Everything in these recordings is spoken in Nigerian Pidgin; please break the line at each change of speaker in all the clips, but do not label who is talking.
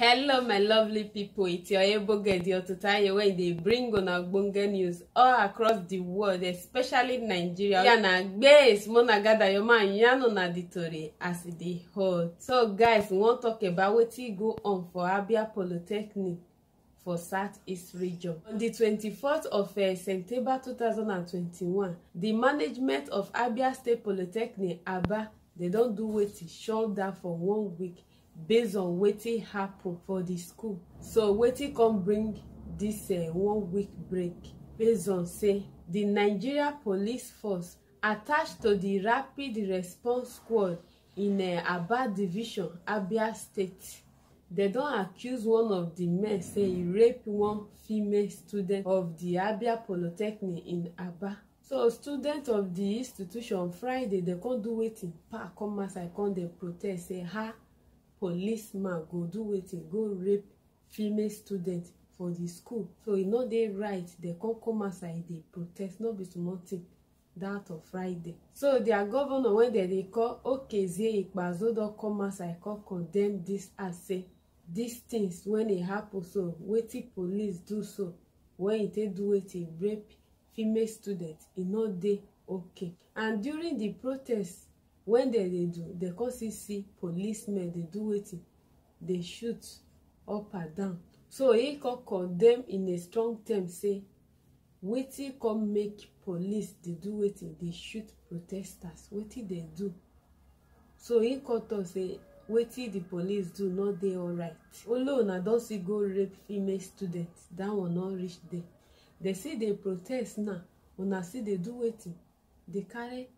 Hello my lovely people, it's your able girl Diototaye wey dey bring una ogbonge news all across the world, especially Nigeria. Yeah, na gbase mona gather your man yarn una the tori as e dey hot. So guys, we wan talk about wetin go on for Abia Polytechnic for Southeast region. On the 24th of September 2021, the management of Abia State Polytechnic Aba, they don do wetin shut down for 1 week based on wetin happen for the school. So wetin come bring this 1 week break based on say the Nigeria Police Force attached to the Rapid Response Squad in Aba Division, Abia State. They don accuse one of the men say he raped one female student of the Abia Polytechnic in Aba. So students of the institution Friday, they come do wetin come outside come dey protest say policeman go do wetin go rape female student for the school. So e no dey right. They come outside dey protest, no be small thing that of Friday. So their governor wey dem dey call Okezie Ikpeazu don come outside come condemn this as say these things when e happen, so wetin police do so when e take do wetin rape female students, e no dey okay. And during the protest when they do, they come see policemen dey do wetin dey shoot up and down. So he come condemn in a strong term say wetin come make police dey do wetin dey shoot protesters, wetin dey do. So he come talk say wetin the police do no dey alright. Although una don see go rape female students, that one no reach there. They see dey protest now, una see dey do wetin dey carry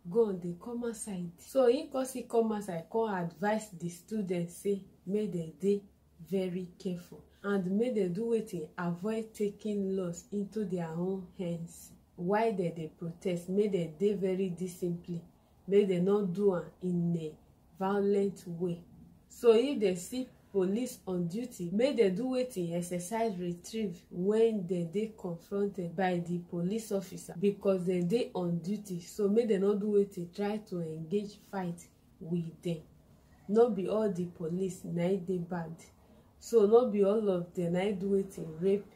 gun dey come outside. So he come outside come advise the students say make dem dey very careful and make dem do wetin avoid taking laws into their own hands while dem dey protest. Make dem dey very disciplined, make dem no do am in a violent way. So if dem see police on duty, make dem do wetin exercise retrieve when dem dey confronted by the police officer, because dem dey on duty. So make dem no do wetin try to engage fight with them. No be all the police na dey bad, so no be all of them na do wetin rape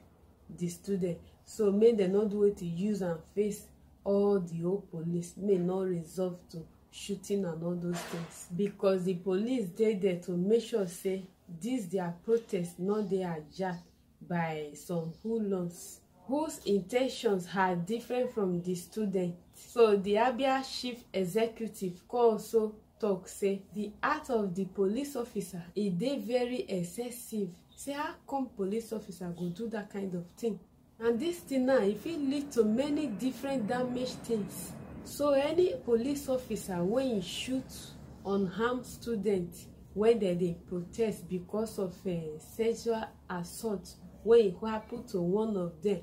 the student. So make dem no do wetin use am face all the whole police, may not result to shooting and all those things, because the police dey there to make sure say this their protest no dey hijacked by some hoodlums whose intentions are different from the students. So the Abia chief executive also talk say the act of the police officer e dey very excessive. Say how come police officer go do that kind of thing? And this thing now, e fit lead to many different damage things. So any police officer when he shoot unarmed students when they protest because of sexual assault when it happen to one of them,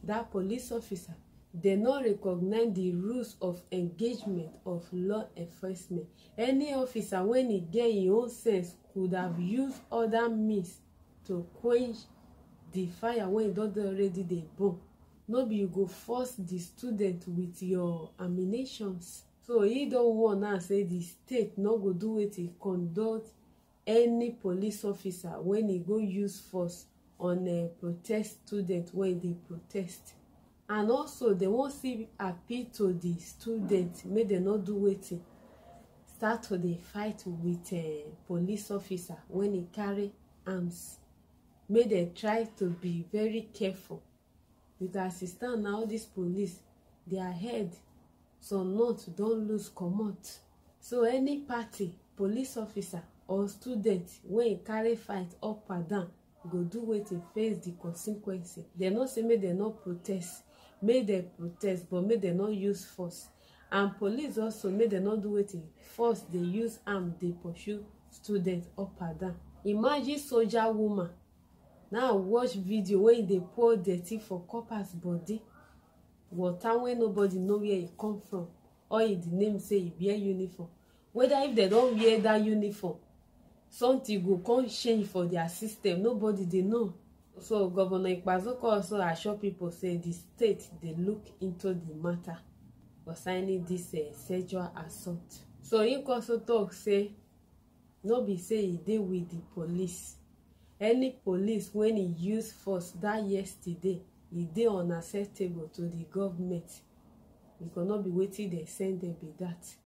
that police officer, they not recognize the rules of engagement of law enforcement. Any officer when he get his own sense could have used other means to quench the fire when it don't already dey burn. No be you go force the student with your ammunitions. So he don't want now say the state no go do it, he conduct any police officer when he go use force on a protest student when they protest. And also they won't see appeal to the students, make them not do wetin start to dey fight with a police officer when he carry arms. Make them try to be very careful, because as e stand now, this police, their head some not don lose comot. So any party, police officer or student when e carry fight up and down go do wetin face the consequences. They not say make dem not protest, make dem protest, but make dem not use force. And police also make dem not do wetin force dey use arm dey pursue students up and down. Imagine soldier woman now watch video wey dey pour dirty for coppers body, water wey nobody know where e come from, or e the name say e wear uniform. Whether if they don't wear that uniform, something go come change for their system, nobody dey know. So Governor Ikpeazu also assure people say the state dey look into the matter concerning this sexual assault. So he also talk say no be say e dey with the police, any police when he use force that yesterday, e dey unacceptable to the government. E go not be wetin dem send dem be that.